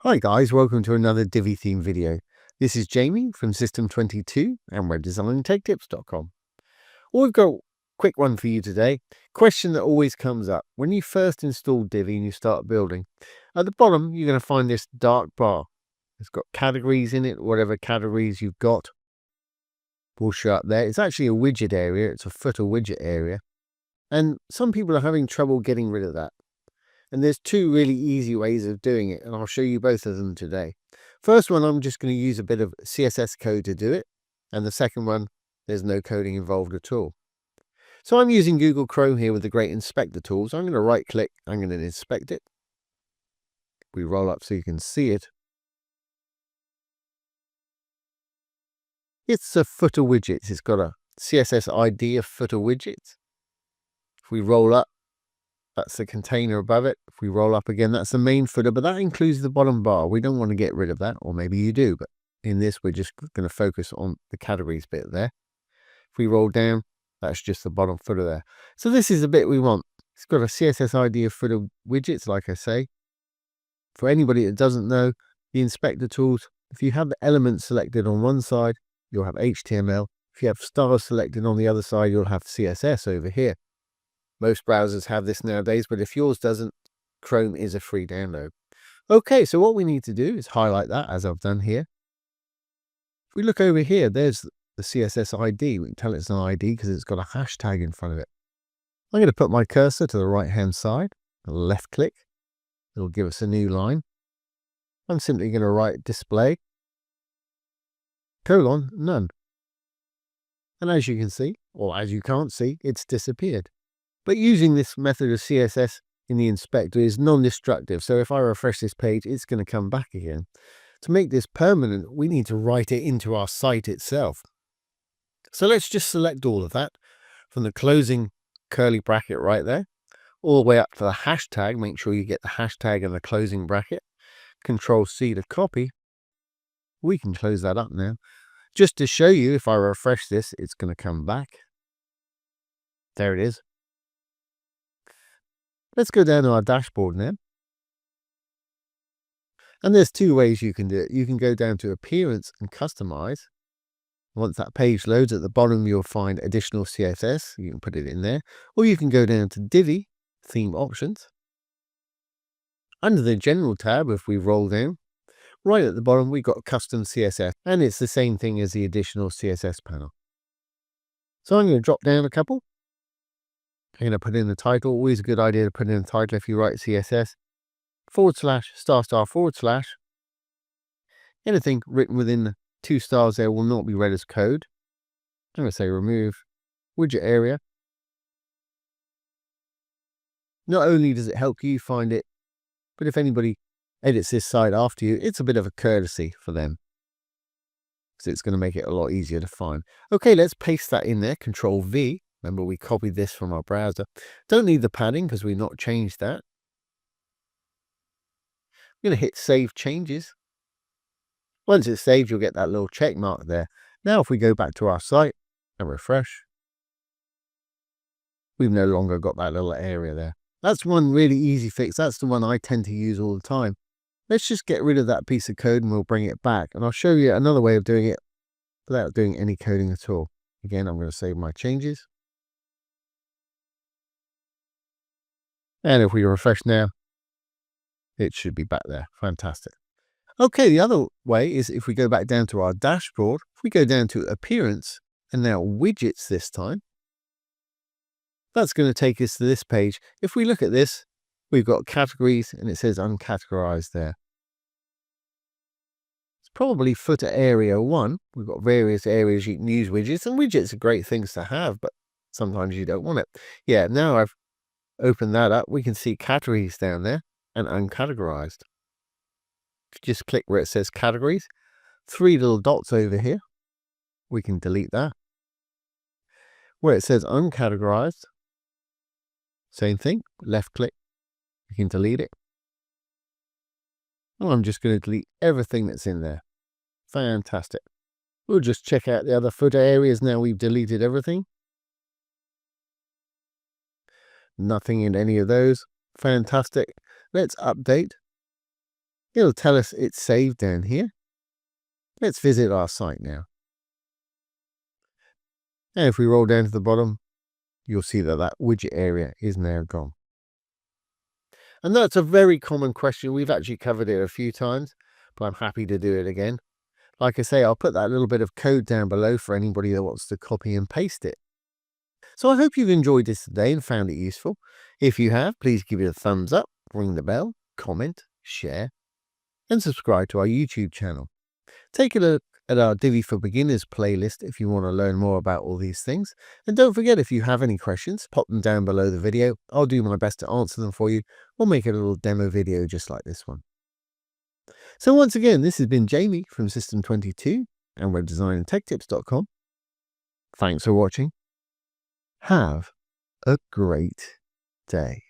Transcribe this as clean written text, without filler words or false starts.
Hi guys, welcome to another Divi theme video. This is Jamie from System22 and webdesignandtechtips.com. Well, we've got a quick one for you today. Question that always comes up. When you first install Divi and you start building, at the bottom you're going to find this dark bar. It's got categories in it, whatever categories you've got will show up there. It's actually a widget area. It's a footer widget area. And some people are having trouble getting rid of that. And there's two really easy ways of doing it, and I'll show you both of them today. First one, I'm just going to use a bit of CSS code to do it. And the second one, there's no coding involved at all. So I'm using Google Chrome here with the great inspector tools. I'm going to right click, I'm going to inspect it. We roll up so you can see it. It's a footer widget. It's got a CSS ID of footer widgets. If we roll up, that's the container above it. If we roll up again, that's the main footer, but that includes the bottom bar. We don't want to get rid of that, or maybe you do, but in this, we're just going to focus on the categories bit there. If we roll down, that's just the bottom footer there. So this is the bit we want. It's got a CSS ID of footer widgets, like I say. For anybody that doesn't know, the inspector tools, if you have the elements selected on one side, you'll have HTML. If you have stars selected on the other side, you'll have CSS over here. Most browsers have this nowadays, but if yours doesn't, Chrome is a free download. Okay, so what we need to do is highlight that, as I've done here. If we look over here, there's the CSS ID. We can tell it's an ID because it's got a hashtag in front of it. I'm going to put my cursor to the right-hand side, left click. It'll give us a new line. I'm simply going to write display, colon, none. And as you can see, or as you can't see, it's disappeared. But using this method of CSS in the inspector is non-destructive. So if I refresh this page, it's going to come back again. To make this permanent, we need to write it into our site itself. So let's just select all of that from the closing curly bracket right there, all the way up to the hashtag. Make sure you get the hashtag and the closing bracket. Control C to copy. We can close that up now. Just to show you, if I refresh this, it's going to come back. There it is. Let's go down to our dashboard now. And there's two ways you can do it. You can go down to Appearance and Customize. Once that page loads, at the bottom you'll find additional CSS. You can put it in there. Or you can go down to Divi, Theme Options. Under the General tab, if we roll down, right at the bottom we've got Custom CSS. And it's the same thing as the additional CSS panel. So I'm going to drop down a couple. I'm going to put in the title. Always a good idea to put in the title if you write CSS. /*/ Anything written within the 2 stars there will not be read as code. I'm going to say remove widget area. Not only does it help you find it, but if anybody edits this site after you, it's a bit of a courtesy for them. So it's going to make it a lot easier to find. Okay, let's paste that in there. Control V. Remember, we copied this from our browser. Don't need the padding because we've not changed that. I'm going to hit Save Changes. Once it's saved, you'll get that little check mark there. Now, if we go back to our site and refresh, we've no longer got that little area there. That's one really easy fix. That's the one I tend to use all the time. Let's just get rid of that piece of code and we'll bring it back. And I'll show you another way of doing it without doing any coding at all. Again, I'm going to save my changes. And if we refresh now, it should be back there. Fantastic. Okay, the other way is if we go back down to our dashboard, if we go down to Appearance and now Widgets this time, that's going to take us to this page. If we look at this, we've got categories and it says uncategorized there. It's probably footer area 1. We've got various areas you can use widgets, and widgets are great things to have, but sometimes you don't want it. Yeah, now I've open that up, we can see categories down there and uncategorized. If you just click where it says categories, 3 little dots over here, we can delete that. Where it says uncategorized, same thing, left click, we can delete it. And I'm just going to delete everything that's in there. Fantastic. We'll just check out the other footer areas now we've deleted everything. Nothing in any of those. Fantastic. Let's update. It'll tell us it's saved down here. Let's visit our site now. And if we roll down to the bottom, you'll see that that widget area is now gone. And that's a very common question. We've actually covered it a few times, but I'm happy to do it again. Like I say, I'll put that little bit of code down below for anybody that wants to copy and paste it. So I hope you've enjoyed this today and found it useful. If you have, please give it a thumbs up, ring the bell, comment, share, and subscribe to our YouTube channel. Take a look at our Divi for Beginners playlist if you want to learn more about all these things. And don't forget, if you have any questions, pop them down below the video. I'll do my best to answer them for you, or make a little demo video just like this one. So once again, this has been Jamie from System22 and webdesignandtechtips.com. Thanks for watching. Have a great day.